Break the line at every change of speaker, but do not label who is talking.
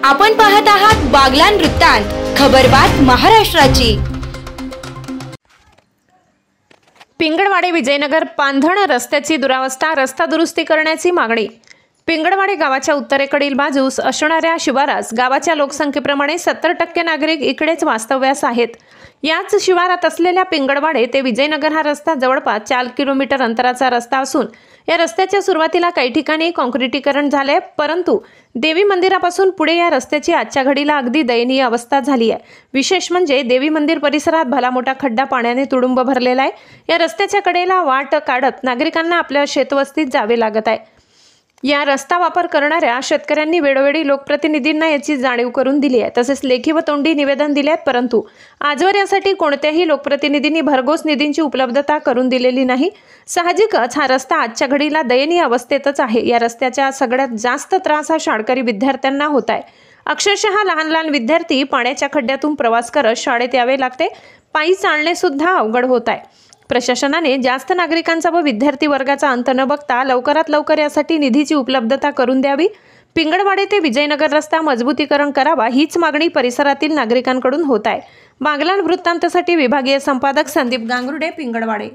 आपण पाहत आहात बागलाण वृत्तांत, खबरबात महाराष्ट्राची।
पिंगळवाडी विजयनगर पांधण रस्त्याची दुरावस्था, रस्ता दुरुस्ती करण्याची मागणी। पिंगळवाडी गावाच्या उत्तरेकडील बाजूस असणाऱ्या शिवारास गावाच्या लोकसंख्येप्रमाणे 70% नागरिक इकडेच वास्तव्यास आहेत। याच शिवारात असलेल्या पिंगळवाडी ते विजयनगर हा रस्ता जवळपास 4 किलोमीटर अंतराचा रस्ता असून या रस्त्याच्या सुरुवातीला काही ठिकाणी काँक्रिटीकरण झाले, परंतु देवी मंदिरापासून पुढे या रस्त्याची आजच्या घडीला अगदी दयनीय अवस्था झाली आहे। विशेष म्हणजे देवी मंदिर परिसरात भला मोठा खड्डा पाण्याने तुडुंब भरलेला आहे। या रस्त्याच्या कडेला वाट काढत नागरिकांना आपल्या शेतवस्तीत जावे लागत आहे। या रस्ता वापर करणाऱ्या शेतकऱ्यांनी वेळोवेळी लोकप्रतिनिधींना याची जाणीव करून दिली आहे, तसेच लेखी व तोंडी निवेदन दिले आहेत, परंतु आजवर यासाठी कोणत्याही लोकप्रतिनिधींनी भरघोस निधींची उपलब्धता करून दिलेली नाही। साहजिकच हा रस्ता आजच्या घडीला दयनीय अवस्थेतच आहे। या रस्त्याचा सगळ्यात जास्त त्रास हा शाळकरी विद्यार्थ्यांना होत आहे। अक्षरशः लहान लहान विद्यार्थी पाण्याच्या खड्ड्यातून प्रवास करत शाळेत यावे लागते, पायी चालणे सुद्धा अवघड होत आहे। प्रशासनाने जास्त नागरिकांचा व विद्यार्थी वर्गाचा अंत न बघता लवकरात लवकर यासाठी निधीची उपलब्धता करून द्यावी। पिंगळवाडी ते विजयनगर रस्ता मजबूतीकरण करावा हीच मागणी परिसरातील नागरिकांकडून होत आहे। बागलाण वृत्तांतसाठी विभागीय संपादक संदीप गांगुर्डे, पिंगळवाडी।